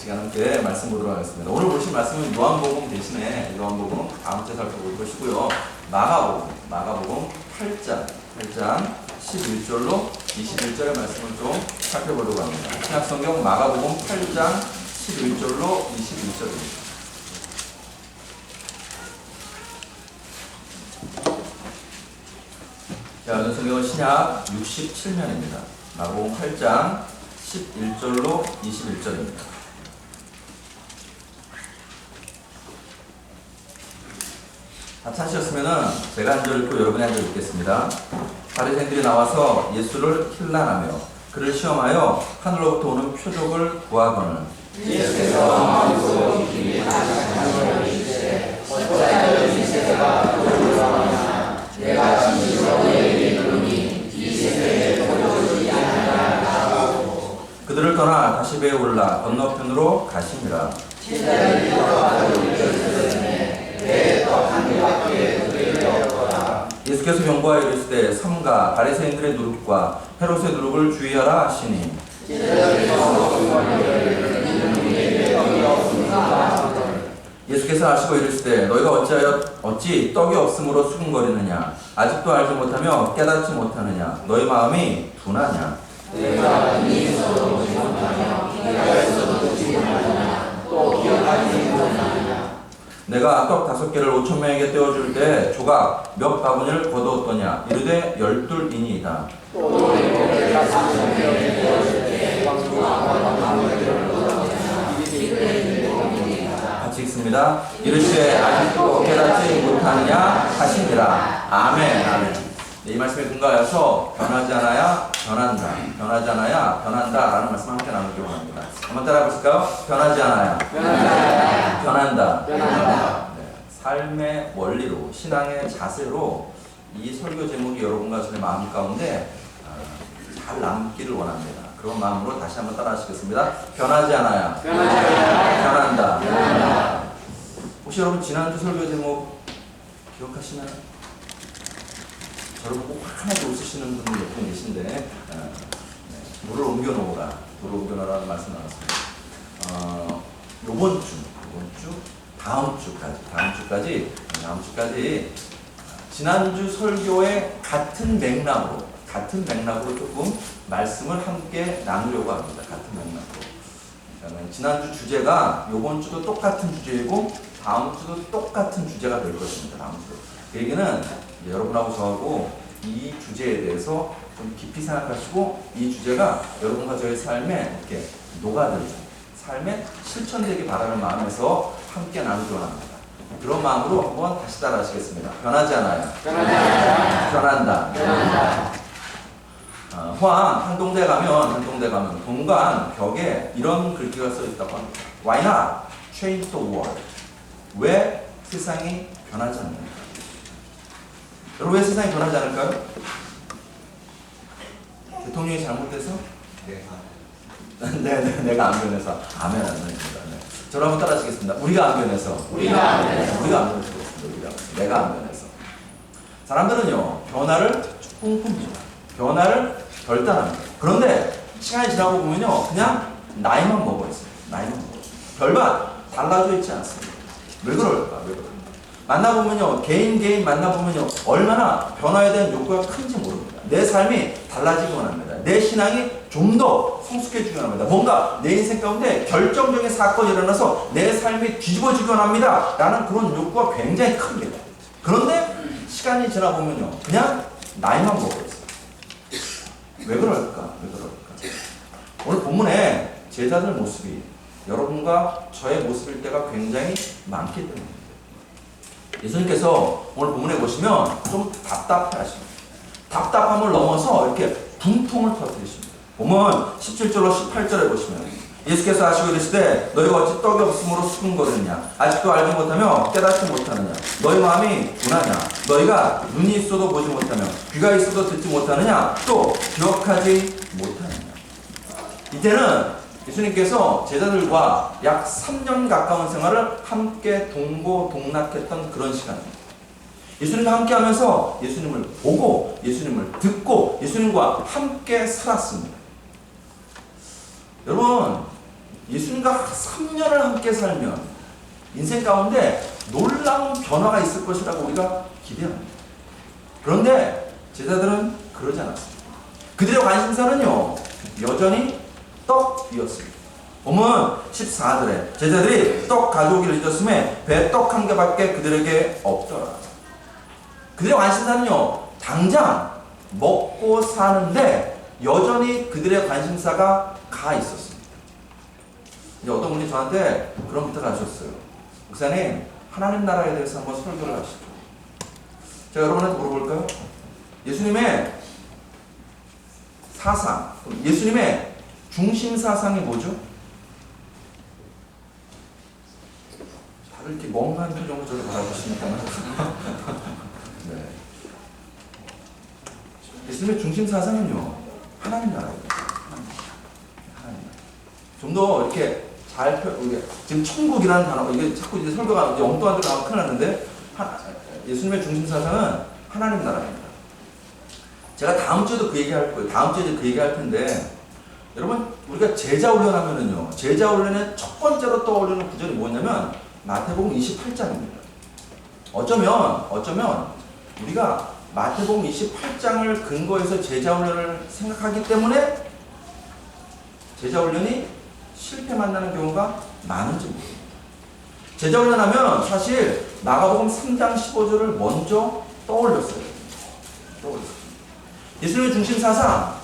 시간 함께 말씀 보도록 하겠습니다. 오늘 보실 말씀은 요한복음 대신에 요한복음 다음 주에 살펴볼 것이고요. 마가복음 8장 11절로 21절의 말씀을 좀 살펴보도록 합니다. 신약성경 마가복음 8장 11절로 21절입니다. 자, 오늘 성경은 신약 67면입니다. 마가복음 8장 11절로 21절입니다. 다 찾으셨으면 제가 한 절 읽고 여러분이 한 절 읽겠습니다. 바리새인들이 나와서 예수를 힐난하며 그를 시험하여 하늘로부터 오는 표적을 구하거늘 예수께서 마음으로 깊이 하나님을 이르시되 어찌하여 이 세대가 도를 구하느냐 내가 진실로 너희에게 이르노니 이 세대에 도를 주지 아니하리라 하고 그들을 떠나 다시 배에 올라 건너편으로 가시니라. 제자들이 걸어가도 이르시되 배에 떡 한 개밖에 그들에게 없더라. 예수께서 경고하여 이르시되 삼가 바리새인들의 누룩과 헤롯의 누룩을 주의하라 하시니 예수께서 아시고 이르시되 너희가 어찌 떡이 없음으로 수군거리느냐 아직도 알지 못하며 깨닫지 못하느냐 너희 마음이 둔하냐 내가 이미 있어도 보지 못하며 내가 있어도 듣지 못하느냐 또 기억하지 못하느냐 내가 떡 5개를 5,000명에게 떼어줄 때 조각 몇 바구니를 거두었더냐 이르되 12이니이다. 또 내가 3,000명에게 떼어줄 때 조각과 바구니를 거두었더냐 이르되 7이니이다. 같이 읽습니다. 이르시되 아직도 깨닫지 못하느냐 하시니라. 아멘. 아멘. 네, 이 말씀에 근거하여서 변하지 않아야 변한다. 변하지 않아야 변한다. 라는 말씀 함께 나누기 원합니다. 한번 따라해 보실까요? 변하지 않아야 변한다. 네, 삶의 원리로 신앙의 자세로 이 설교 제목이 여러분과 저의 마음 가운데 잘 남기를 원합니다. 그런 마음으로 다시 한번 따라 하시겠습니다. 변하지 않아야 변한다. 혹시 여러분 지난주 설교 제목 기억하시나요? 저를 보고 환하게 웃으시는 분이 몇 분 계신데 물을 옮겨놓으라 물을 옮겨놓으라는 말씀 나왔습니다. 요번 주 다음 주까지 지난주 설교의 같은 맥락으로 조금 말씀을 함께 나누려고 합니다. 같은 맥락으로. 지난주 주제가 요번 주도 똑같은 주제이고 다음 주도 똑같은 주제가 될 것입니다. 다음 주. 그 얘기는 여러분하고 저하고 이 주제에 대해서 좀 깊이 생각하시고 이 주제가 여러분과 저의 삶에 이렇게 녹아들고 삶에 실천되기 바라는 마음에서 함께 나누기 원합니다. 그런 마음으로 한번 다시 따라 하시겠습니다. 변하지 않아요. 변한다. 포항 한동대 가면 본관 벽에 이런 글귀가 써 있다고 합니다. Why not change the world? 왜 세상이 변하지 않는가? 여러분 왜 세상이 변하지 않을까요? 대통령이 잘못돼서? 네, 내가 안 변해서. 아멘. 네. 저를 한번 따라 하시겠습니다. 우리가 안 변해서. 내가 안 변해서. 사람들은요, 변화를 꿈꿉니다. 변화를 결단합니다. 그런데 시간이 지나고 보면요, 그냥 나이만 먹어 있어요. 별반 달라져 있지 않습니다. 왜 그럴까? 만나보면요, 개인 만나보면요, 얼마나 변화에 대한 욕구가 큰지 모릅니다. 내 삶이 달라지기 원합니다. 내 신앙이 좀 더 성숙해지기 원합니다. 뭔가 내 인생 가운데 결정적인 사건이 일어나서 내 삶이 뒤집어지기 원합니다. 라는 그런 욕구가 굉장히 큽니다. 그런데 시간이 지나보면요, 그냥 나이만 먹고 있어요. 왜 그럴까? 오늘 본문에 제자들 모습이 여러분과 저의 모습일 때가 굉장히 많기 때문입니다. 예수님께서 오늘 본문에 보시면 좀 답답해하십니다. 답답함을 넘어서 이렇게 분통을 터뜨리십니다. 보면 17절로 18절에 보시면 예수께서 아시고 이르시되 너희가 어찌 떡이 없음으로 수군거리느냐 아직도 알지 못하며 깨닫지 못하느냐 너희 마음이 둔하냐 너희가 눈이 있어도 보지 못하며 귀가 있어도 듣지 못하느냐 또 기억하지 못하느냐. 이때는 예수님께서 제자들과 약 3년 가까운 생활을 함께 동고동락했던 그런 시간입니다. 예수님과 함께 하면서 예수님을 보고 예수님을 듣고 예수님과 함께 살았습니다. 여러분, 예수님 예수님과 3년을 함께 살면 인생 가운데 놀라운 변화가 있을 것이라고 우리가 기대합니다. 그런데 제자들은 그러지 않았습니다. 그들의 관심사는요, 여전히 떡이었습니다. 보면 14절에 제자들이 떡 가져오기를 잊었음에 배에 떡 한 개밖에 그들에게 없더라. 그들의 관심사는요, 당장 먹고 사는데 여전히 그들의 관심사가 가 있었습니다. 이제 어떤 분이 저한테 그런 부탁을 하셨어요. 목사님, 하나님 나라에 대해서 한번 설교를 하시죠. 제가 여러분한테 물어볼까요? 예수님의 사상, 예수님의 중심 사상이 뭐죠? 다들 이렇게 멍한 표정으로 저를 바라보시니까. 네. 예수님의 중심 사상은요, 하나님 나라입니다. 하나님 나라. 좀 더 이렇게 잘 지금 천국이라는 단어, 이게 자꾸 이제 설교가 이제 엉뚱한 데로 나오면 큰일 났는데, 예수님의 중심 사상은 하나님 나라입니다. 제가 다음 주에도 그 얘기 할 거예요. 다음 주에 그 얘기 할 텐데, 여러분, 우리가 제자 훈련하면은요, 제자 훈련의 첫 번째로 떠올리는 구절이 뭐냐면, 마태복음 28장입니다. 어쩌면, 우리가 마태복음 28장을 근거해서 제자 훈련을 생각하기 때문에, 제자 훈련이 실패 만나는 경우가 많은지 모릅니다. 제자 훈련하면 사실 마가복음 3장 15절을 먼저 떠올렸어요. 예수님의 중심 사상,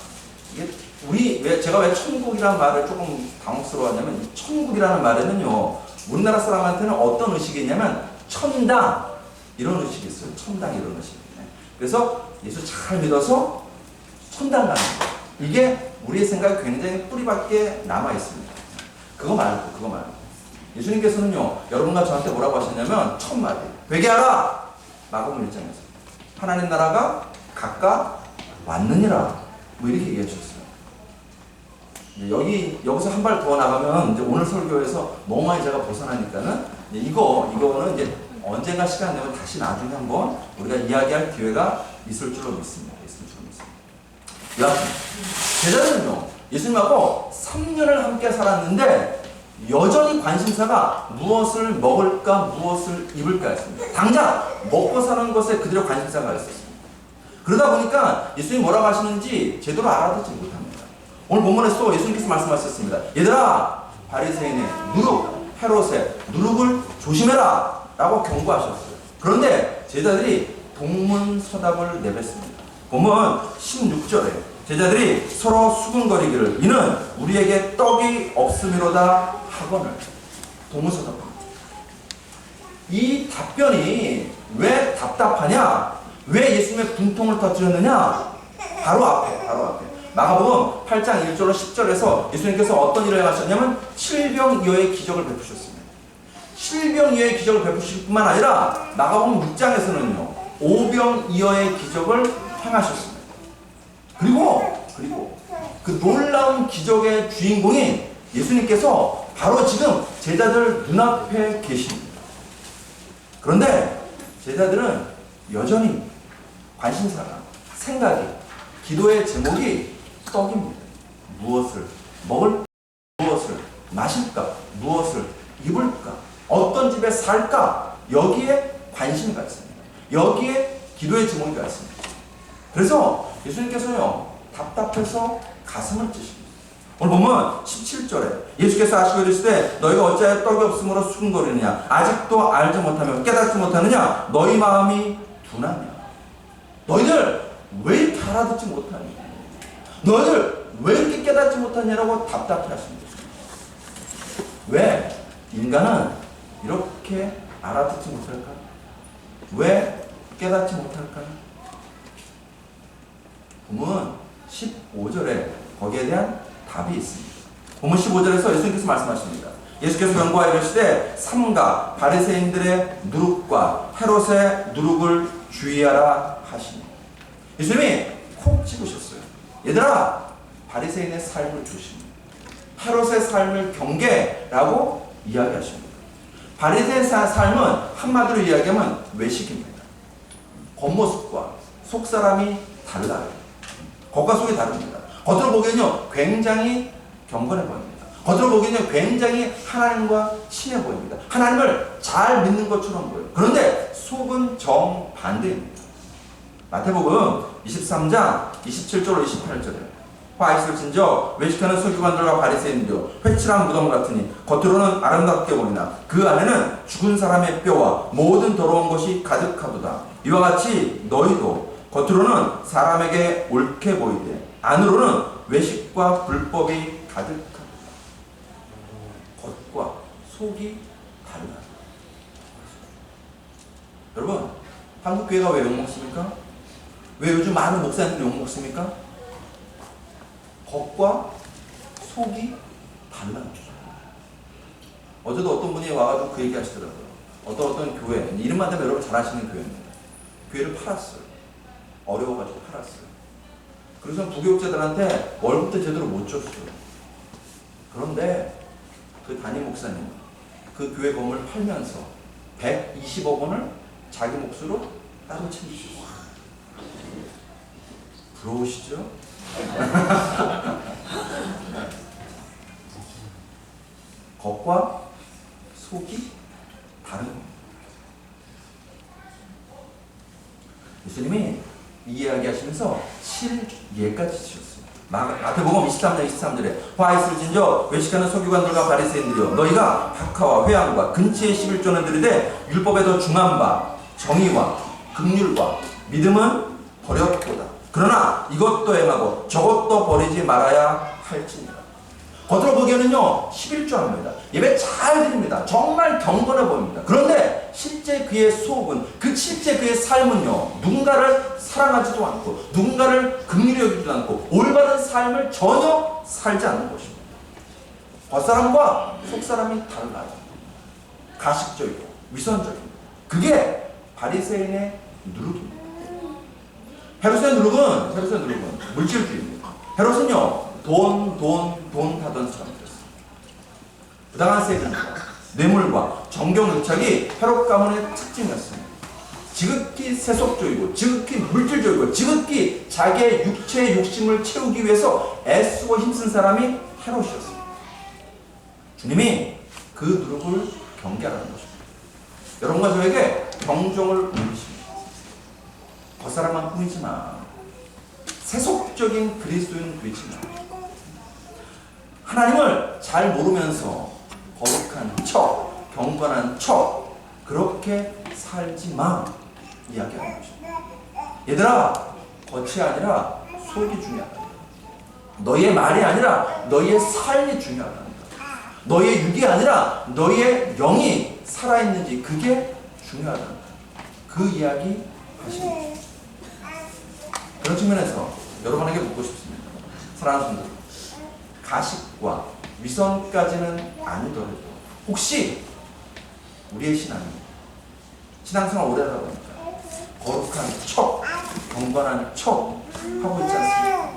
이게 제가 왜 천국이라는 말을 조금 당혹스러워하냐면, 이 천국이라는 말에는요, 우리나라 사람한테는 어떤 의식이 있냐면 천당 이런 의식이 있어요. 천당 이런 의식. 그래서 예수 잘 믿어서 천당 가는 거. 이게 우리의 생각에 굉장히 뿌리밖에 남아 있습니다. 그거 말고. 예수님께서는요, 여러분과 저한테 뭐라고 하셨냐면, 첫 마디. 회개하라! 마가복음 1장에서. 하나님 나라가 가까 왔느니라. 뭐 이렇게 얘기하셨어요. 여기서 한 발 더 나가면, 이제 오늘 설교에서 너무 많이 제가 벗어나니까는, 이거는 이제 언젠가 시간 되면 다시 나중에 한번 우리가 이야기할 기회가 있을 줄로 믿습니다. 여하튼, 제자들은요, 예수님하고 3년을 함께 살았는데, 여전히 관심사가 무엇을 먹을까, 무엇을 입을까 했습니다. 당장 먹고 사는 것에 그들의 관심사가 있었습니다. 그러다 보니까 예수님이 뭐라고 하시는지 제대로 알아듣지 못합니다. 오늘 본문에서 예수님께서 말씀하셨습니다. 얘들아, 바리새인의 누룩, 헤롯의 누룩을 조심해라 라고 경고하셨어요. 그런데 제자들이 동문서답을 내뱉습니다. 보면 16절에 제자들이 서로 수군거리기를 이는 우리에게 떡이 없음이로다 하거늘. 동문서답합니다. 이 답변이 왜 답답하냐? 왜 예수님의 분통을 터뜨렸느냐? 바로 앞에 마가복음 8장 1절로 10절에서 예수님께서 어떤 일을 행하셨냐면 칠병이어의 기적을 베푸셨습니다. 칠병이어의 기적을 베푸실 뿐만 아니라 마가복음 6장에서는요 오병이어의 기적을 행하셨습니다. 그리고 그 놀라운 기적의 주인공인 예수님께서 바로 지금 제자들 눈앞에 계십니다. 그런데 제자들은 여전히 관심사가, 생각이, 기도의 제목이 떡입니다. 무엇을 먹을까? 무엇을 마실까? 무엇을 입을까? 어떤 집에 살까? 여기에 관심이 가 있습니다. 여기에 기도의 제목이 가 있습니다. 그래서 예수님께서요, 답답해서 가슴을 찌십니다. 오늘 보면 17절에 예수께서 하시고 이르시되 너희가 어찌하여 떡이 없으므로 수군거리느냐? 아직도 알지 못하며 깨닫지 못하느냐? 너희 마음이 둔하냐? 너희들 왜 이렇게 알아듣지 못하냐? 너희들 왜 이렇게 깨닫지 못하냐라고 답답해 하십니다. 왜 인간은 이렇게 알아듣지 못할까? 왜 깨닫지 못할까? 보면 15절에 거기에 대한 답이 있습니다. 보면 15절에서 예수님께서 말씀하십니다. 예수께서 명고하여 이르시되 삼가 바리새인들의 누룩과 헤롯의 누룩을 주의하라 하시니. 예수님이 콕 집으셨어요. 얘들아, 바리새인의 삶을 조심해. 헤롯의 삶을 경계라고 이야기하십니다. 바리새인의 삶은 한마디로 이야기하면 외식입니다. 겉모습과 속사람이 달라요. 겉과 속이 다릅니다. 겉으로 보기에는요 굉장히 경건해 보입니다. 겉으로 보기에는 굉장히 하나님과 친해 보입니다. 하나님을 잘 믿는 것처럼 보여요. 그런데 속은 정반대입니다. 마태복음 23장 27절로 28절에 화 있을 진저 외식하는 서기관들과 바리새인들여 회칠한 무덤 같으니 겉으로는 아름답게 보이나 그 안에는 죽은 사람의 뼈와 모든 더러운 것이 가득하도다. 이와 같이 너희도 겉으로는 사람에게 옳게 보이되 안으로는 외식과 불법이 가득하다. 겉과 속이 달라. 여러분, 한국 교회가 왜 욕먹습니까? 왜 요즘 많은 목사님들이 욕먹습니까? 겉과 속이 달라요. 어제도 어떤 분이 와가지고 그 얘기 하시더라고요. 어떤 교회, 이름만 대면 여러분 잘 아시는 교회입니다. 교회를 팔았어요. 어려워가지고 팔았어요. 그래서 부교육자들한테 월급도 제대로 못 줬어요. 그런데 그 담임 목사님, 그 교회 건물을 팔면서 120억 원을 자기 몫으로 따로 챙기셨어요. 부러우시죠? 겉과 속이 다른 겁니다. 예수님이 이 이야기 하시면서 실예까지 주셨어요. 마태복음 23장 23절에 화 있을 진저 외식하는 서기관들과 바리새인들이여 너희가 박하와 회양과 근치의 11조는 들이되 율법에 더 중한 바 정의와 긍휼과 믿음은 버렸도다. 그러나 이것도 행하고 저것도 버리지 말아야 할지니라. 겉으로 보기에는요 11조 합니다. 예배 잘 드립니다. 정말 경건해 보입니다. 그런데 실제 그의 속은, 실제 그의 삶은요 누군가를 사랑하지도 않고 누군가를 긍휼히 여기지도 않고 올바른 삶을 전혀 살지 않는 것입니다. 겉사람과 속사람이 달라요. 가식적이고 위선적입니다. 그게 바리새인의 누룩입니다. 헤롯의 누룩은 물질주의입니다. 헤롯은요 돈 하던 사람이었어요. 부당한 세금과 뇌물과 정경유착이 헤롯 가문의 특징이었습니다. 지극히 세속적이고 지극히 물질적이고 지극히 자기의 육체의 욕심을 채우기 위해서 애쓰고 힘쓴 사람이 헤롯이었습니다. 주님이 그 누룩을 경계하라는 것입니다. 여러분과 저에게 경종을 울리십니다. 겉사람만 뿐이지만 세속적인 그리스도인은 되지 마. 하나님을 잘 모르면서 거룩한 척, 경건한 척 그렇게 살지 마 이야기하는 것입니다. 얘들아, 겉이 아니라 속이 중요하다. 너희의 말이 아니라 너희의 삶이 중요하다. 너희의 육이 아니라 너희의 영이 살아있는지 그게 중요하다. 그 이야기 하십니다. 그런 측면에서 여러분에게 묻고 싶습니다. 사랑하는 성도, 가식과 위선까지는 아니더라도 혹시 우리의 신앙생활 오래 하다 보니까 거룩한 척, 경건한 척 하고 있지 않습니까?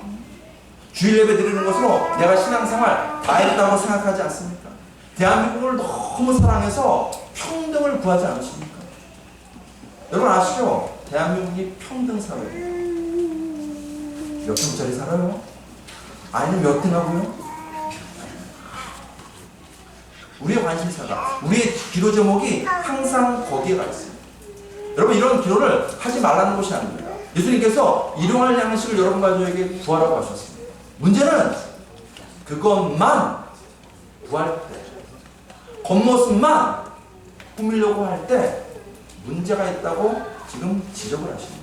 주일 예배 드리는 것으로 내가 신앙생활 다 했다고 생각하지 않습니까? 대한민국을 너무 사랑해서 평등을 구하지 않으십니까? 여러분 아시죠? 대한민국이 평등 사회예요. 몇 평짜리 살아요? 아니면 몇 등하고요? 우리의 관심사가, 우리의 기도 제목이 항상 거기에 가 있습니다. 여러분 이런 기도를 하지 말라는 것이 아닙니다. 예수님께서 일용할 양식을 여러분과 저에게 구하라고 하셨습니다. 문제는 그것만 구할 때, 겉모습만 꾸미려고 할 때 문제가 있다고 지금 지적을 하시는 것입니다.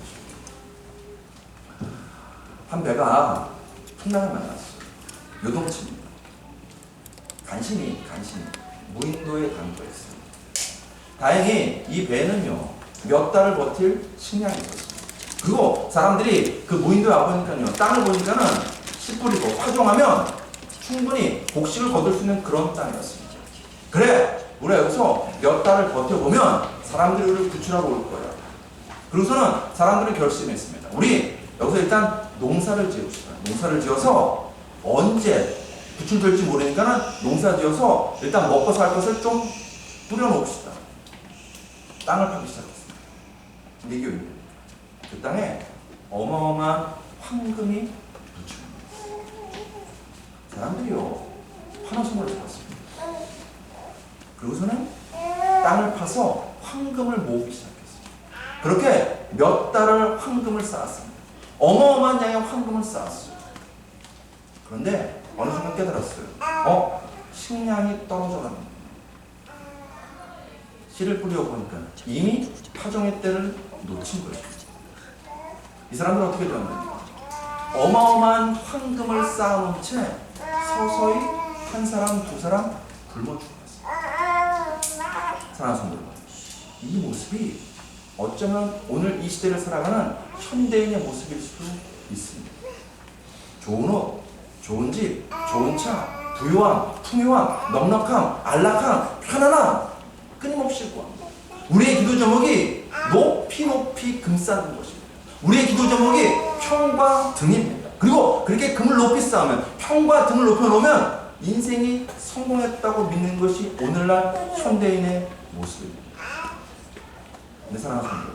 한 배가 풍랑을 만났어요. 요동칩니다. 간신히 무인도에 당도했어요. 다행히 이 배는요 몇 달을 버틸 식량이 있었습니다. 그리고 사람들이 그 무인도에 와보니까요 땅을 보니까는 씨 뿌리고 파종하면 충분히 곡식을 거둘 수 있는 그런 땅이었습니다. 그래, 우리가 여기서 몇 달을 버텨보면 사람들이 우리를 구출하러 올 거야. 그러고서는 사람들은 결심했습니다. 우리 여기서 일단 농사를 지읍시다. 농사를 지어서 언제 구출될지 모르니까는 농사 지어서 일단 먹고 살 것을 좀 뿌려놓읍시다. 땅을 파기 시작했습니다. 미교입니다. 그 땅에 어마어마한 황금이 묻힙니다. 사람들이요 환원 선물을 받았습니다. 그리고서는 땅을 파서 황금을 모으기 시작했어요. 그렇게 몇 달을 황금을 쌓았습니다. 어마어마한 양의 황금을 쌓았어요. 그런데 어느 순간 깨달았어요. 식량이 떨어져갑니다. 씨를 뿌려 보니까 이미 파종의 때를 놓친 거예요. 이 사람들은 어떻게 되었는지, 어마어마한 황금을 쌓아놓은 채 서서히 한 사람 두 사람 굶어 죽었어요. 사랑하는 성도 여러분, 이 모습이 어쩌면 오늘 이 시대를 살아가는 현대인의 모습일 수도 있습니다. 좋은 옷, 좋은 집, 좋은 차, 부유함, 풍요함, 넉넉함, 안락함, 편안함 끊임없이 구합니다. 우리의 기도 제목이 높이 높이 금 쌓는 것입니다. 우리의 기도 제목이 평과 등입니다. 그리고 그렇게 금을 높이 쌓으면, 평과 등을 높여놓으면 인생이 성공했다고 믿는 것이 오늘날 현대인의 모습입니다. 근데 사랑하는 성도,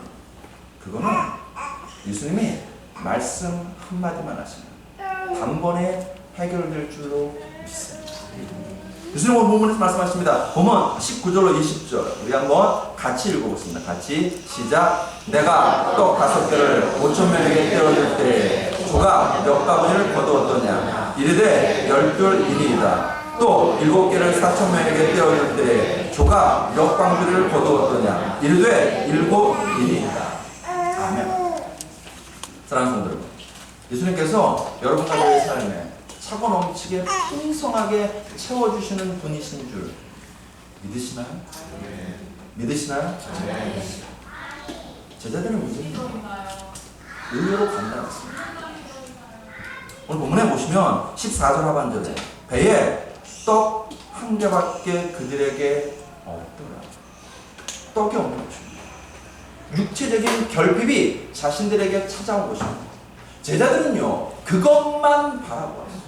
그거는 예수님이 말씀 한마디만 하시면 단번에 해결될 줄로 믿습니다. 예수님 오늘 본문에서 말씀하십니다. 보면 19절로 20절 우리 한번 같이 읽어보겠습니다. 같이 시작. 내가 떡 5개를 5,000명에게 떼어줄 때 조각 몇 바구니를 거두었더냐? 이르되 10귤이니이다. 또 7개를 4,000명에게 떼어줄 때 조각 몇 방주를 거두었더냐? 이르되 7이니이다. 아멘. 사랑하는 성도 여러분, 예수님께서 여러분과 저의 삶에 차고 넘치게 풍성하게 채워주시는 분이신 줄 믿으시나요? 네. 믿으시나요? 네. 제자들은 믿습니다. 의외로 간단했습니다. 오늘 본문에 보시면 14절 하반절에 배에 떡 1개밖에 그들에게 없더라. 떡이 없는 것입니다. 육체적인 결핍이 자신들에게 찾아온 것입니다. 제자들은요, 그것만 바라보았어요.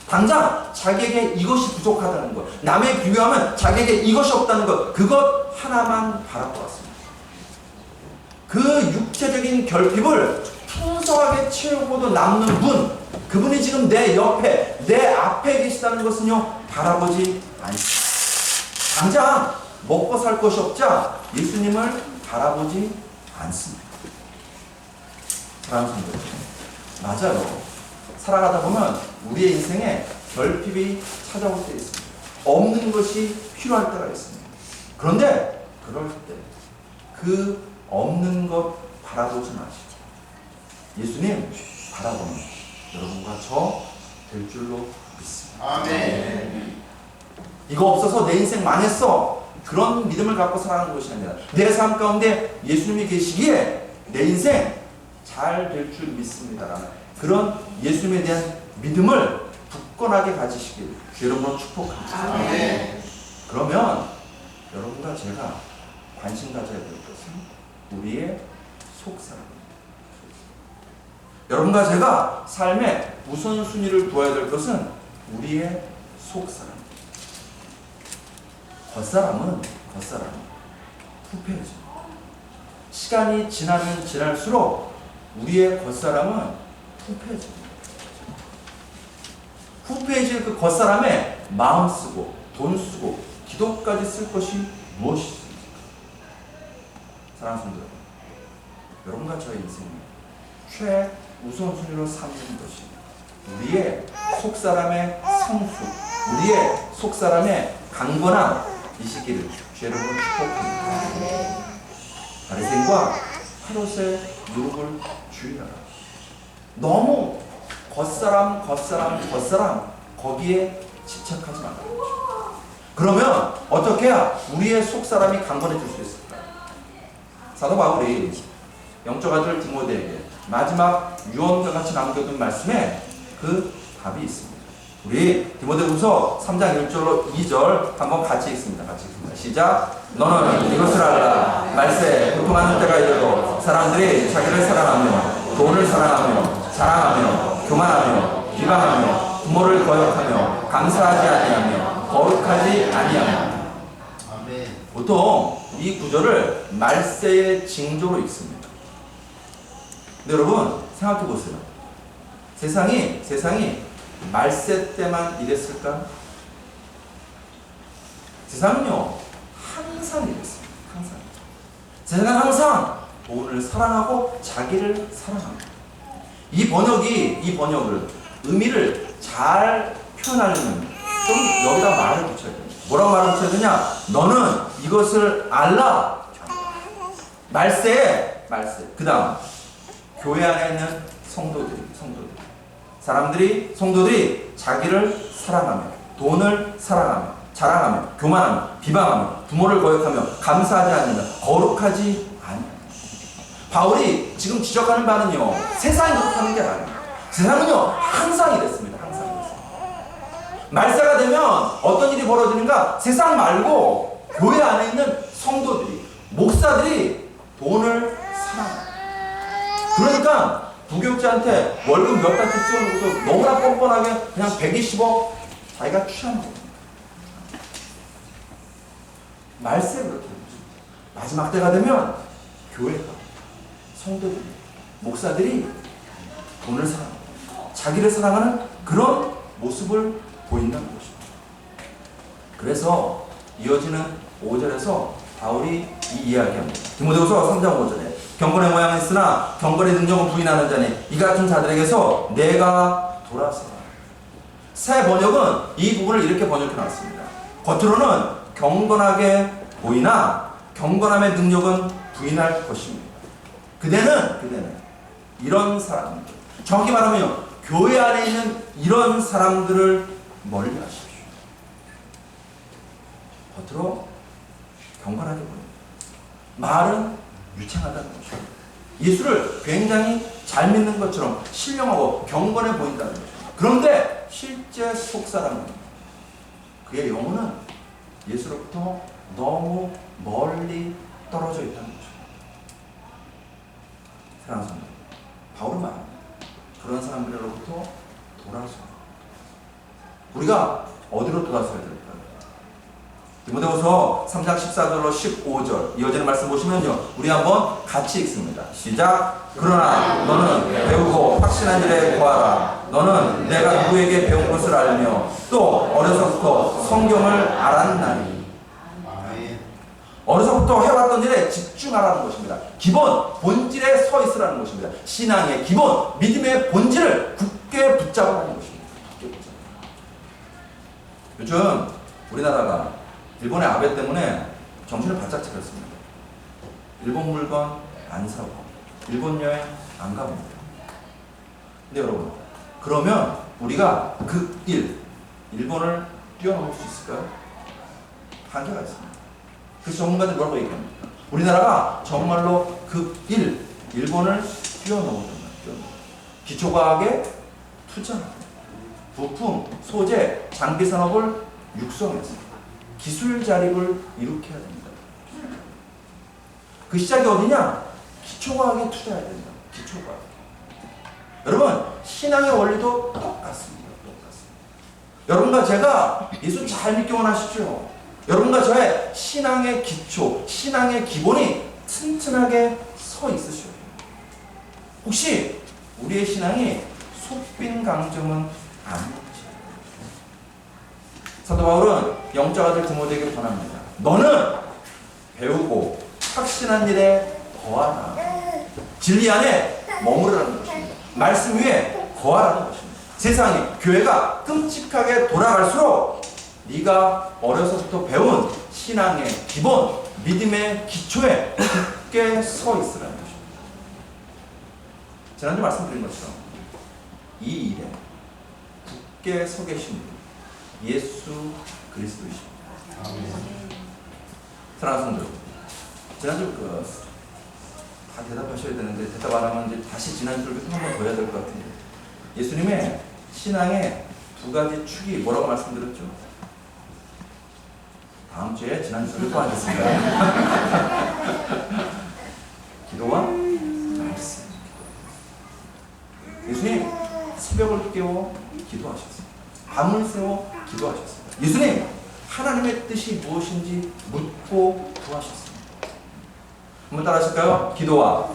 당장 자기에게 이것이 부족하다는 것, 남에 비교하면 자기에게 이것이 없다는 것, 그것 하나만 바라보았습니다. 그 육체적인 결핍을 풍성하게 채우고도 남는 분, 그분이 지금 내 옆에, 내 앞에 계시다는 것은요, 바라보지 않습니다. 당장 먹고 살 것이 없자 예수님을 바라보지 않습니다. 사랑하는 성도, 맞아요. 살아가다 보면 우리의 인생에 결핍이 찾아올 때 있습니다. 없는 것이 필요할 때가 있습니다. 그런데 그럴 때 그 없는 것 바라보지 마시고 예수님 바라보면 여러분과 저 될 줄로 믿습니다. 아멘. 이거 없어서 내 인생 망했어, 그런 믿음을 갖고 살아가는 것이 아니라 내 삶 가운데 예수님이 계시기에 내 인생 잘 될 줄 믿습니다라는 그런 예수님에 대한 믿음을 굳건하게 가지시길 여러분을 축복합니다. 아멘. 그러면 여러분과 제가 관심 가져야 될 것은 우리의 속사람입니다. 여러분과 제가 삶의 우선순위를 두어야 될 것은 우리의 속사람입니다. 겉사람은 후패해집니다. 시간이 지나면 지날수록 우리의 겉사람은 후패해집니다. 후패해질 그 겉사람에 마음 쓰고 돈 쓰고 기도까지 쓸 것이 무엇이 있습니까? 사랑하는 성도 여러분, 여러분과 저의 인생에 최우선순위로 삼는 것이 우리의 속사람의 성숙, 우리의 속사람의 강건함 이시기를 여러분 축복합니다. 바리새인과 헤롯의 유혹을 주의하라. 너무 겉사람 거기에 집착하지 말라. 그러면 어떻게 해야 우리의 속사람이 강건해질 수 있을까요? 사도 바울이 영적 아들 디모데에게 마지막 유언과 같이 남겨둔 말씀에 그 답이 있습니다. 우리 디모데후서 3장 1절로 2절 한번 같이 읽습니다. 시작. 너는 이것을 알라. 말세 고통하는 때가 이르러 사람들이 자기를 사랑하며 돈을 사랑하며 자랑하며 교만하며 비방하며 부모를 거역하며 감사하지 아니하며 거룩하지 아니하며. 보통 이 구절을 말세의 징조로 읽습니다. 근데 여러분 생각해 보세요. 세상이 말세 때만 이랬을까? 세상은요 항상 이랬습니다. 항상 세상은 항상 돈을 사랑하고 자기를 사랑합니다. 이 번역을 의미를 잘 표현하려면 좀 여기다 말을 붙여야 됩니다. 뭐라고 말을 붙여야 되냐? 너는 이것을 알라. 말세. 그 다음 교회 안에 있는 성도들이 자기를 사랑하며 돈을 사랑하며 자랑하며 교만하며 비방하며 부모를 거역하며 감사하지 않는다. 거룩하지 않냐. 바울이 지금 지적하는 바는요 세상이 그렇다는 게 아니에요. 세상은요 항상 이랬습니다. 말세가 되면 어떤 일이 벌어지는가? 세상 말고 교회 안에 있는 성도들이 목사들이 돈을 사랑해요. 그러니까 부교육자한테 월급 몇 달째 띄워놓고도 너무나 뻔뻔하게 그냥 120억 자기가 취하는 겁니다. 말세 그렇게 마지막 때가 되면 교회가 성도들이 목사들이 돈을 사랑하고 자기를 사랑하는 그런 모습을 보인다는 것입니다. 그래서 이어지는 5절에서 바울이 이 이야기합니다. 디모데후서 3장 5절에 경건의 모양은 있으나 경건의 능력은 부인하는 자니 이 같은 자들에게서 내가 돌아서라. 새 번역은 이 부분을 이렇게 번역해 놨습니다. 겉으로는 경건하게 보이나 경건함의 능력은 부인할 것입니다. 그대는 이런 사람들, 정확히 말하면 교회 안에 있는 이런 사람들을 멀리 하십시오. 겉으로 경건하게 보입니다. 말은 유창하다는 것입니다. 예수를 굉장히 잘 믿는 것처럼 신령하고 경건해 보인다는 것입니다. 그런데 실제 속사람은 그의 영혼은 예수로부터 너무 멀리 떨어져 있다는 것입니다. 사랑하는 성도, 바울은 말합니다. 그런 사람들로부터 돌아서 우리가 어디로 돌아서야 될까요? 디모데후서 3장 14절로 15절 이어지는 말씀 보시면요 우리 한번 같이 읽습니다. 시작. 그러나 너는 배우고 확신한 일에 거하라. 너는 내가 누구에게 배운 것을 알며 또 어려서부터 성경을 알았나니. 어려서부터 해왔던 일에 집중하라는 것입니다. 기본 본질에 서 있으라는 것입니다. 신앙의 기본 믿음의 본질을 굳게 붙잡으라는 것입니다. 요즘 우리나라가 일본의 아베 때문에 정신을 바짝 차렸습니다. 일본 물건 안 사고 일본 여행 안 가봅니다. 근데 여러분 그러면 우리가 그 일본을 뛰어넘을 수 있을까요? 한계가 있습니다. 그래서 전문가들이 뭐라고 얘기합니까? 우리나라가 정말로 일본을 뛰어넘어야 기초과학에 투자하고 부품, 소재, 장비 산업을 육성해서 기술 자립을 일으켜야 됩니다. 그 시작이 어디냐? 기초과학에 투자해야 됩니다. 기초과학. 여러분 신앙의 원리도 똑같습니다. 여러분과 제가 예수 잘 믿기 원하시죠? 여러분과 저의 신앙의 기초, 신앙의 기본이 튼튼하게 서 있으셔야 돼요. 혹시 우리의 신앙이 속빈 강점은 아닌지. 사도 바울은 영적 아들 디모데에게 권합니다. 너는 배우고 확신한 일에 거하라. 진리 안에 머무르라는 것입니다. 말씀 위에 거하라는 것입니다. 세상이, 교회가 끔찍하게 돌아갈수록 네가 어려서부터 배운 신앙의 기본, 믿음의 기초에 굳게 서 있으라는 것입니다. 지난주 말씀드린 것처럼 이 일에 굳게 서 계신 분 예수 그리스도이십니다. 사랑하는 성도 여러분, 지난주 다 대답하셔야 되는데 대답 안 하면 이제 다시 지난주를 한 번 더 해야 될 것 같은데 예수님의 신앙의 두 가지 축이 뭐라고 말씀드렸죠? 다음 주에 지난주를 또 하겠습니다. 기도와 말씀. 예수님 새벽을 깨워 기도하셨습니다. 밤을 새워 기도하셨습니다. 예수님 하나님의 뜻이 무엇인지 묻고 구하셨습니다. 한번 따라 하실까요? 기도와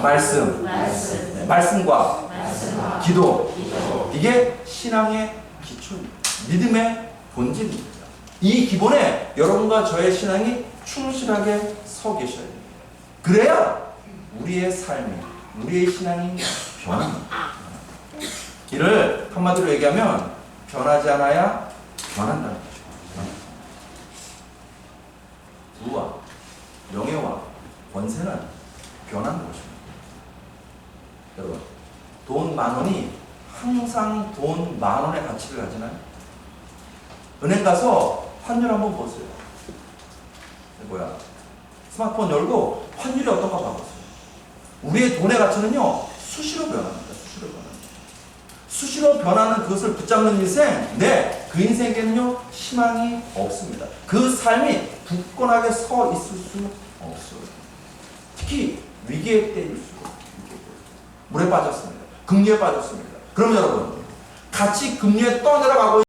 말씀. 네, 말씀과 기도. 이게 신앙의 기초입니다. 믿음의 본질입니다. 이 기본에 여러분과 저의 신앙이 충실하게 서 계셔야 됩니다. 그래야 우리의 삶이, 우리의 신앙이 변합니다. 이를 한마디로 얘기하면 변하지 않아야 변한다는 거죠. 부와 명예와 권세는 변하는 것입니다. 여러분, 돈 10,000원이 항상 돈 10,000원의 가치를 가지나요? 은행 가서 환율 한번 보세요. 스마트폰 열고 환율이 어떤가 봐보세요. 우리의 돈의 가치는요, 수시로 변합니다. 수시로 변하는 그것을 붙잡는 인생, 그 인생에는요, 희망이 없습니다. 그 삶이 굳건하게 서 있을 수 없어요. 특히 위기의 때일수록 물에 빠졌습니다. 금리에 빠졌습니다. 그럼 여러분, 같이 금리에 떠내려가고 있는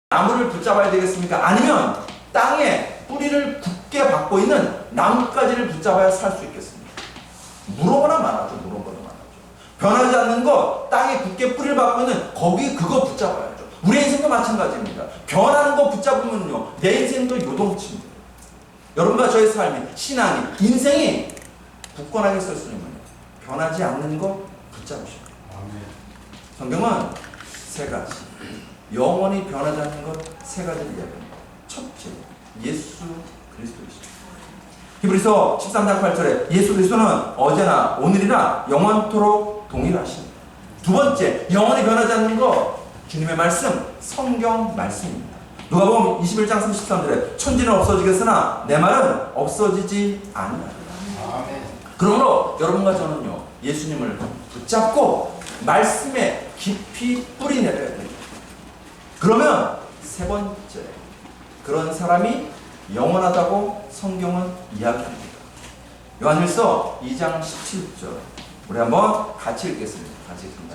나무를 붙잡아야 되겠습니까? 아니면 땅에 뿌리를 굳게 박고 있는 나뭇가지를 붙잡아야 살 수 있겠습니까? 물어보나 말하죠. 변하지 않는 것, 땅에 굳게 뿌리를 박고 있는 거기 그거 붙잡아야죠. 우리 인생도 마찬가지입니다. 변하는 거 붙잡으면요, 내 인생도 요동칩니다. 여러분과 저의 삶이, 신앙이, 인생이 굳건하게 설 수 있는 거예요. 변하지 않는 거 붙잡으십니다. 성경은 세 가지, 영원히 변하지 않는 것 세 가지를 이야기합니다. 첫째, 예수 그리스도이십니다. 히브리서 13장 8절에 예수 그리스도는 어제나 오늘이나 영원토록 동일하십니다. 두 번째, 영원히 변하지 않는 것, 주님의 말씀, 성경 말씀입니다. 누가복음 21장 33절에 천지는 없어지겠으나 내 말은 없어지지 아니하리라. 그러므로 여러분과 저는요, 예수님을 붙잡고 말씀에 깊이 뿌리 내려야 됩니다. 그러면 세 번째, 그런 사람이 영원하다고 성경은 이야기합니다. 요한일서 2장 17절, 우리 한번 같이 읽겠습니다.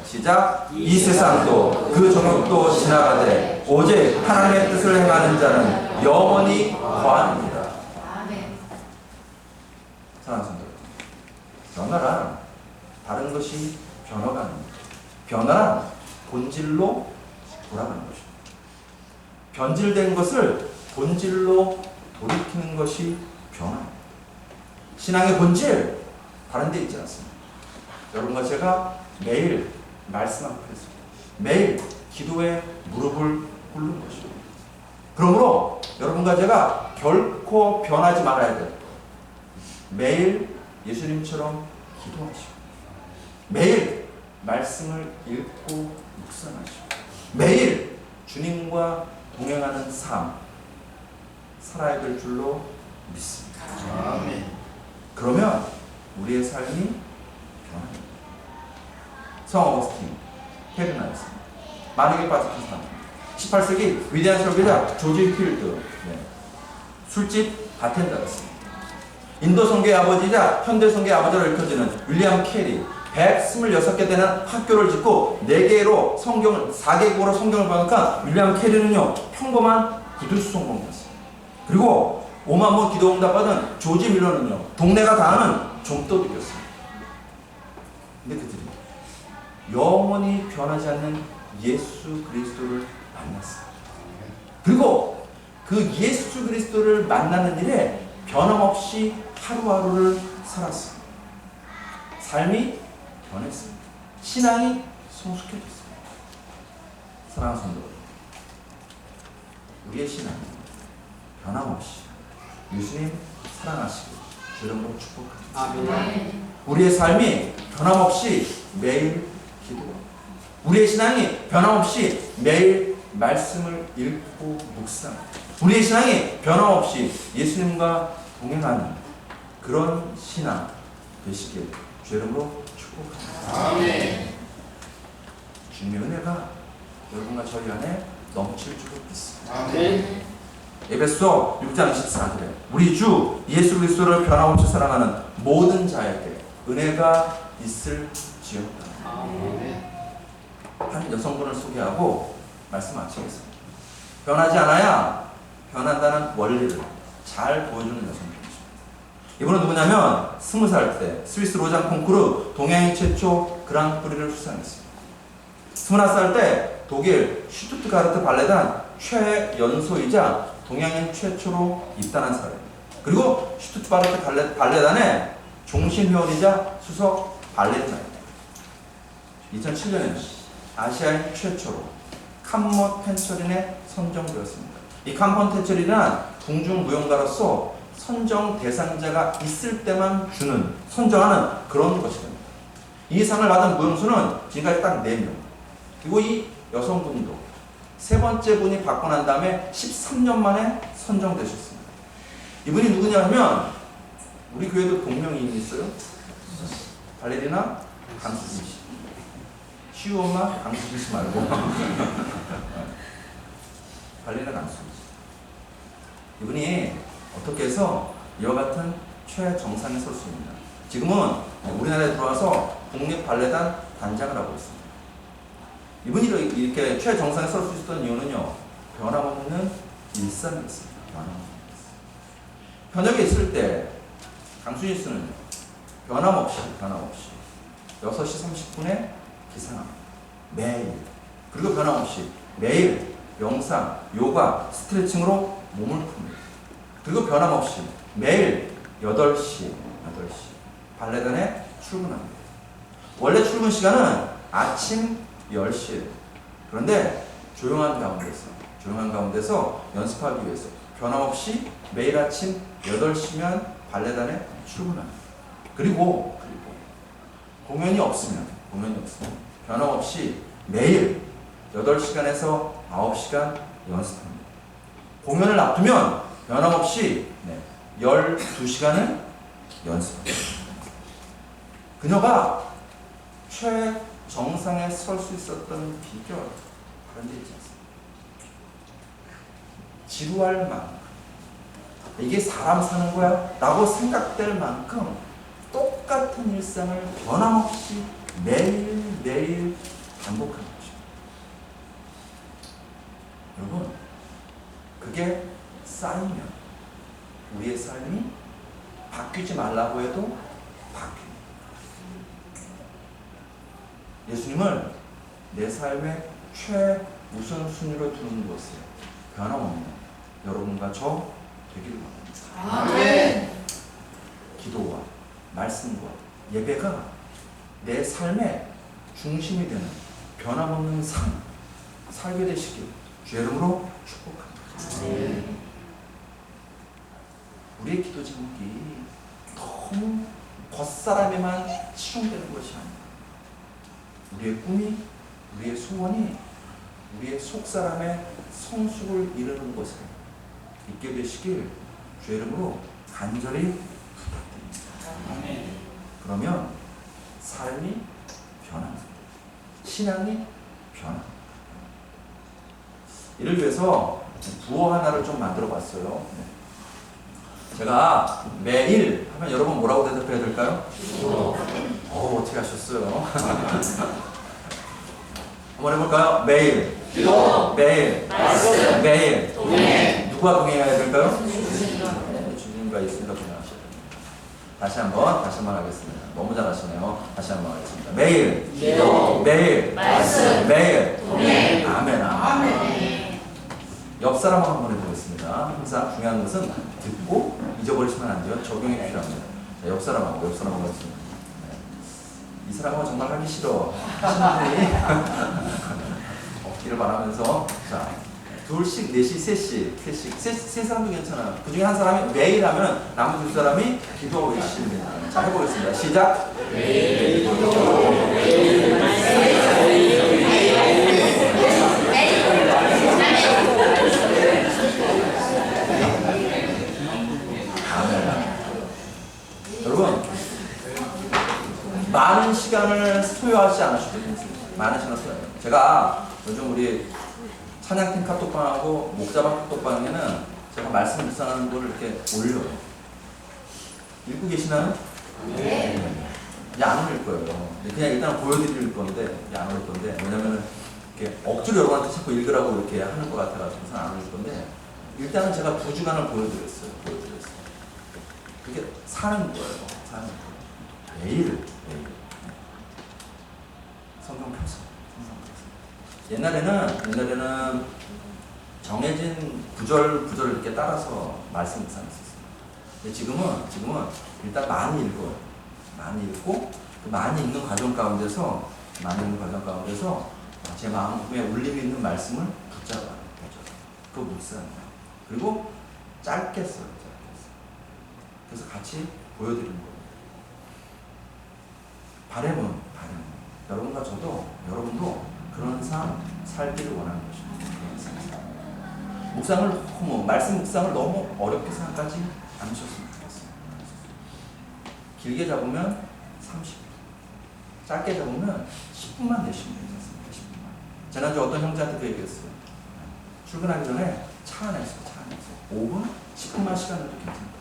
시작. 이 세상도 그 정욕도 지나가되 오직 하나님의 뜻을 행하는 자는 영원히 거하느니라. 사랑하는 성도, 변화란 다른 것이 변화가 아닙니다. 변화란 본질로 돌아가는 것입니다. 변질된 것을 본질로 돌이키는 것이 변화입니다. 신앙의 본질, 다른 데 있지 않습니다. 여러분과 제가 매일 말씀 앞에 있습니다. 매일 기도에 무릎을 꿇는 것입니다. 그러므로 여러분과 제가 결코 변하지 말아야 될 것, 매일 예수님처럼 기도하시고, 매일 말씀을 읽고 묵상하시고, 매일 주님과 동행하는 삶 살아야 될 줄로 믿습니다. 아멘. 그러면 우리의 삶이 변합니다. 성 어거스틴, 헤르나였습니다. 만행에 빠졌던 사람. 18세기 위대한 설교자 조지 필드, 술집 바텐더였습니다. 인도 성교의 아버지이자 현대 성교의 아버지로 일컬어지는 윌리엄 캐리, 126개 되는 학교를 짓고 4개로 성경을, 4개국어로 성경을 번역한 윌리엄 캐리는요, 평범한 구두수송공이었어요. 그리고 5만 번 기도 응답받은 조지 밀러는요, 동네가 다 아는 좀도둑이었어요. 근데 그들이 영원히 변하지 않는 예수 그리스도를 만났어요. 그리고 그 예수 그리스도를 만나는 일에 변함없이 하루하루를 살았어요. 삶이 변했습니다. 신앙이 성숙해졌습니다. 사랑하는 성도, 우리의 신앙이 변함없이 예수님 사랑하시고 주름으로 축복합니다. 아멘. 우리의 삶이 변함없이 매일 기도하고, 우리의 신앙이 변함없이 매일 말씀을 읽고 묵상하고, 우리의 신앙이 변함없이 예수님과 동행하는 그런 신앙 되시길 주 이름으로 축복합니다. 아멘. 주님의 은혜가 여러분과 저희 안에 넘칠 줄을 믿습니다. 아멘. 에베소 6장 24절에 우리 주 예수 그리스도를 변함없이 사랑하는 모든 자에게 은혜가 있을지어다. 한 여성분을 소개하고 말씀 마치겠습니다. 변하지 않아야 변한다는 원리를 잘 보여주는 여성분이십니다. 이분은 누구냐면 20살 때 스위스 로잔 콩쿠르 동양인 최초 그랑프리를 수상했습니다. 21살 때 독일 슈투트가르트 발레단 최연소이자 동양인 최초로 입단한 사람. 그리고 슈투트바르트 발레단의 종신 회원이자 수석 발레리나입니다. 2007년에는 아시아인 최초로 칸먼 텐처린에 선정되었습니다. 이 칸먼 텐처린은 궁중 무용가로서 선정 대상자가 있을 때만 주는, 선정하는 그런 것입니다. 이 상을 받은 무용수는 지금까지 딱 4명. 그리고 이 여성분도 세 번째 분이 받고 난 다음에 13년 만에 선정되셨습니다. 이분이 누구냐면 우리 교회도 동명이인이 있어요. 발레리나 강수진 씨. 시우 엄마 강수진 씨 말고 발레리나 강수진 씨. 이분이 어떻게 해서 이와 같은 최정상에 설 수 있느냐. 지금은 우리나라에 들어와서 국립발레단 단장을 하고 있습니다. 이분이 이렇게 최정상에 설 수 있었던 이유는요, 변함없는 일상이었습니다. 현역에 있을 때 강수진 씨는 변함없이 6시 30분에 기상합니다. 매일. 그리고 변함없이 매일 명상, 요가, 스트레칭으로 몸을 풉니다. 그리고 변함없이 매일 8시 발레단에 출근합니다. 원래 출근 시간은 아침 10시에요. 그런데 조용한 가운데서 연습하기 위해서 변함없이 매일 아침 8시면 발레단에 출근합니다. 그리고 공연이 없으면 변함없이 매일 8시간에서 9시간 연습합니다. 공연을 앞두면 변함없이 12시간을 연습합니다. 그녀가 최정상에 설 수 있었던 비결, 그런 데 있지 않습니까? 지루할 만큼, 이게 사람 사는 거야? 라고 생각될 만큼 똑같은 일상을 변함없이 매일매일 반복하는 것입니다. 여러분, 그게 쌓이면 우리의 삶이 바뀌지 말라고 해도 바뀝니다. 예수님을 내 삶의 최우선순위로 두는 것을 변함없는 여러분과 저 되기를 바랍니다. 아멘. 기도와 말씀과 예배가 내 삶의 중심이 되는 변함없는 삶 살게 되시길 주의 이름으로 축복합니다. 아멘. 우리의 기도 제목이 너무 겉사람에만 치중되는 것이 아닙니다. 우리의 꿈이, 우리의 소원이 우리의 속사람의 성숙을 이루는 것을 있게 되시길 주의 이름으로 간절히 부탁드립니다. 그러면 삶이 변합니다. 신앙이 변합니다. 이를 위해서 부호 하나를 좀 만들어 봤어요. 제가 매일 하면 여러분 뭐라고 대답해야 될까요? 어떻게 하셨어요? 한번 해볼까요? 매일, 기도, 매일, 말씀, 매일. 동행. 누가 동행해야 될까요? 주님과 예수님과 동행하셔야 됩니다. 다시 한번 하겠습니다. 너무 잘하시네요. 다시 한번 하겠습니다. 매일, 기도, 매일, 말씀, 매일, 동행. 아멘. 아멘. 옆 사람 한번 해보겠습니다. 항상 중요한 것은 듣고 잊어버리시면 안 돼요. 적용이 필요합니다. 자, 옆 사람하고 하겠습니다. 이 사람은 정말 하기 싫어 하시는 분이 없기를 바라면서, 자, 둘씩, 넷씩, 셋씩, 세 사람도 괜찮아요. 그 중에 한 사람이 매일 하면 나머지 두 사람이 기도하고 계시면 됩니다. 자, 해보겠습니다. 시작. 매일 기도, 매일 말씀, 여러분, 많은 시간을 소요하지 않으셔도 됩니다. 많은 시간을 소요해요. 제가 요즘 우리 찬양팀 카톡방하고 목자방 카톡방에는 제가 말씀 묵상하는 걸 이렇게 올려요. 읽고 계시나요? 네. 이제 안 올릴 거예요. 그냥 일단 보여드릴 건데, 이제 안 올릴 건데, 왜냐면은 이렇게 억지로 여러분한테 자꾸 읽으라고 이렇게 하는 것 같아가지고 안 올릴 건데, 일단은 제가 2주간을 보여드렸어요. 그게 사는 거예요. 매일. 성경 펴서. 옛날에는 정해진 구절 이렇게 따라서 말씀 묵상했었어요. 근데 지금은 일단 많이 읽어요. 많이 읽고 그 많이 읽는 과정 가운데서 제 마음에 울림이 있는 말씀을 붙잡아요. 그거 묵상해요. 그리고 짧게 써요. 그래서 같이 보여드리는 거예요. 바람은 여러분과 여러분도 그런 삶 살기를 원하는 것입니다. 말씀 묵상을 너무 어렵게 생각하지 않으셨으면 좋겠어요. 길게 잡으면 30분, 짧게 잡으면 10분만 내시면 괜찮습니다. 10분만. 지난주 어떤 형제한테 그 얘기했어요. 출근하기 전에 차 안에서 5분, 10분만 시간 내도 괜찮다.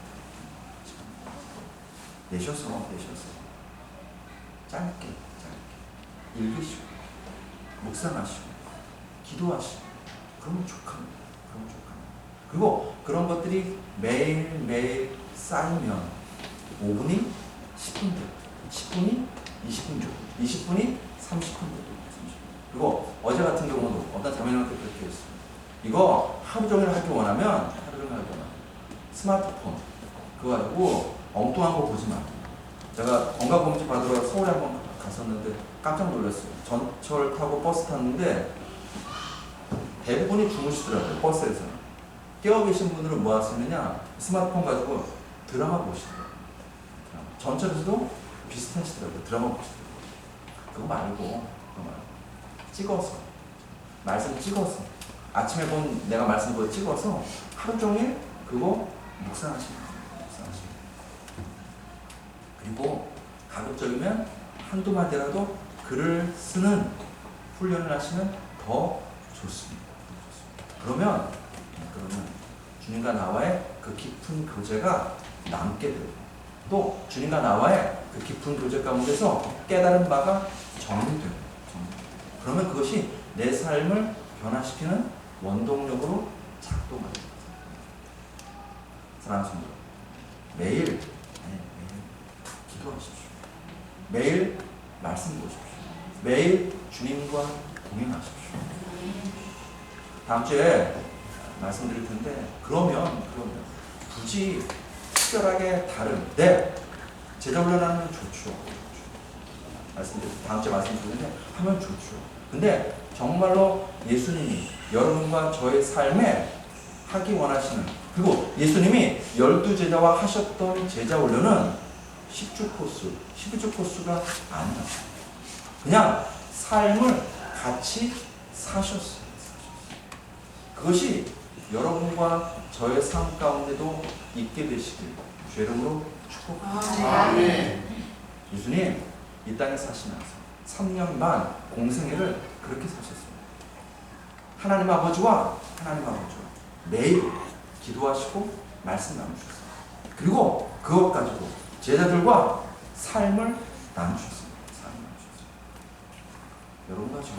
내셔서 짧게 읽으시고 묵상하시고 기도하시고 그러면 족합니다. 그리고 그런 것들이 매일 쌓이면 5분이 10분 되고 10분이 20분 되고 20분이 30분 되고 그리고 어제 같은 경우도 어떤 자매님한테 그렇게 했어요. 이거 하루 종일 하기 원하면 스마트폰 그거 가지고 엉뚱한 거 보지 마. 제가 건강검진 받으러 서울에 한번 갔었는데 깜짝 놀랐어요. 전철 타고 버스 탔는데 대부분이 주무시더라고요. 버스에서는. 깨어 계신 분들은 뭐 하시느냐 스마트폰 가지고 드라마 보시더라고요. 전철에서도 비슷하시더라고요. 드라마 보시더라고요. 그거 말고 찍어서 말씀 찍어서 아침에 본 내가 말씀 그거 찍어서 하루 종일 그거 묵상하시면 돼요. 그리고 가급적이면 한두 마디라도 글을 쓰는 훈련을 하시면 더 좋습니다. 그러면 주님과 나와의 그 깊은 교제가 남게 되고 또 주님과 나와의 그 깊은 교제 가운데서 깨달은 바가 정리되고 그러면 그것이 내 삶을 변화시키는 원동력으로 작동합니다. 사랑하는 성도 매일 기도하십시오. 매일 말씀 보십시오. 매일 주님과 동행하십시오. 다음 주에 말씀드릴 텐데 그러면 굳이 특별하게 제자 훈련하면 좋죠. 다음 주에 말씀드리는데 하면 좋죠. 근데 정말로 예수님이 여러분과 저의 삶에 하기 원하시는 그리고 예수님이 12제자와 하셨던 제자 훈련은 10주 코스, 12주 코스가 아니야. 그냥 삶을 같이 사셨어요. 그것이 여러분과 저의 삶 가운데도 있게 되시길 주의 이름으로 축복합니다. 예수님 이 땅에 사시면서 3년 반 공생애를 그렇게 사셨습니다. 하나님 아버지와 매일 기도하시고 말씀 나누셨어요. 그리고 그것 가지고 제자들과 삶을 나누셨습니다. 여러분과 저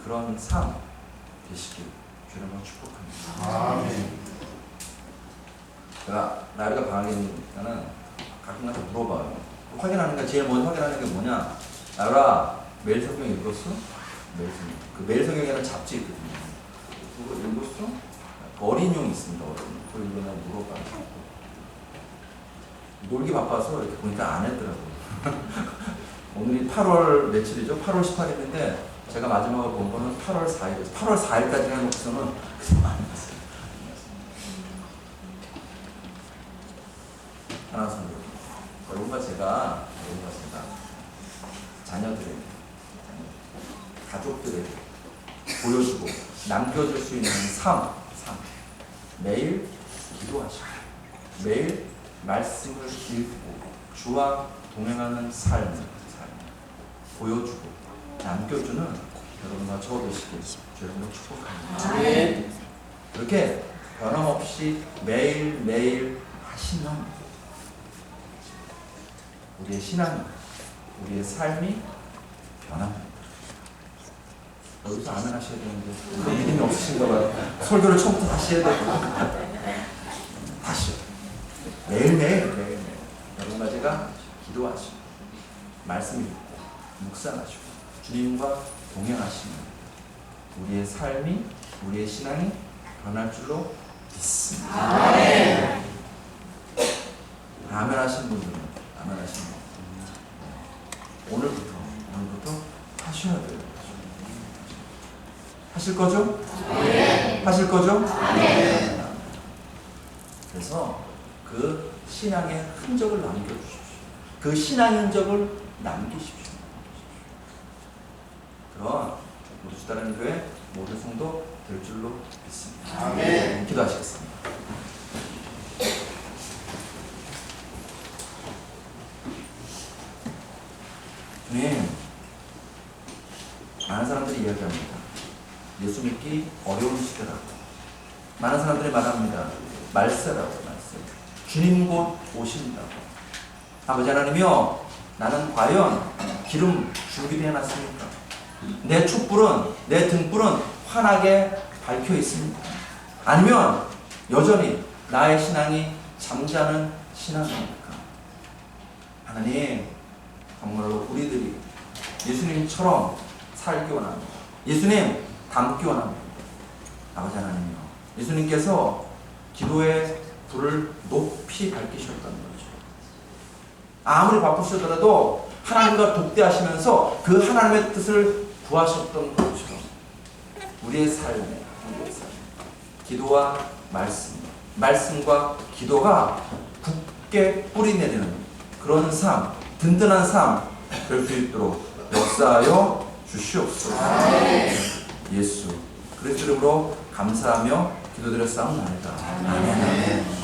그런 삶 되시길 주님으로 축복합니다. 아멘. 제가 나이가 방학이니까는 가끔 가서 물어봐요. 확인하는 게 제일 먼저 확인하는 게 뭐냐? 나라 매일 성경 읽었어? 매일 성경. 그 매일 성경에는 잡지 있거든요. 그거 읽었어? 어린이용 있습니다. 그걸 읽으나 물어봐요. 놀기 바빠서 이렇게 보니까 안 했더라고요. 오늘이 8월 며칠이죠? 8월 18일인데 제가 마지막으로 본 거는 8월 4일이었어요. 8월 4일까지 해놓고서는 그래서 안 했어요. 하나 선생님, 여러분과 제가 자녀들에게, 가족들에게 보여주고 남겨줄 수 있는 삶. 매일 기도하시고 매일 말씀을 읽고 주와 동행하는 삶을 보여주고 남겨주는 여러분과 저 되시길 주님으로 축복합니다. 네. 이렇게 변함없이 매일 하시면 우리의 신앙, 우리의 삶이 변합니다. 여기서 아멘 하셔야 되는데 믿음이 없으신가 봐요. 설교를 처음부터 다시 해야 되고 다시요. 매일 여러분과 제가 기도하시고 말씀 읽고 묵상하시고 주님과 동행하시면 우리의 삶이 우리의 신앙이 변할 줄로 믿습니다. 아멘. 아멘 하신 분들은 아멘 하신 분 오늘부터 하셔야 돼요. 하실 거죠? 아멘. 하실 거죠? 아멘. 그래서 그 신앙의 흔적을 남겨주십시오. 그 신앙의 흔적을 남기십시오. 그럼 우리 주다라는 교회 모든 성도 될 줄로 믿습니다. 아멘. 기도하시겠습니다. 주님, 많은 사람들이 이야기합니다. 예수 믿기 어려운 시대라고. 많은 사람들이 말합니다. 말세라고, 말세. 주님 곧 오신다고. 아버지 하나님이여, 나는 과연 기름 준비되어 놨습니까? 내 촛불은, 내 등불은 환하게 밝혀 있습니다. 아니면 여전히 나의 신앙이 잠자는 신앙입니까? 하나님, 정말로 우리들이 예수님처럼 살기 원합니다. 예수님 닮기 원합니다. 아버지 하나님이요, 예수님께서 기도의 불을 높이 밝히셨다는 거죠. 아무리 바쁘시더라도 하나님과 독대하시면서 그 하나님의 뜻을 구하셨던 것처럼 우리의 삶에 기도와 말씀과 기도가 굳게 뿌리 내리는 그런 삶, 든든한 삶 될 수 있도록 역사하여 주시옵소서. 예수 그리스도 이름으로 감사하며 기도드렸사옵나이다. 아멘.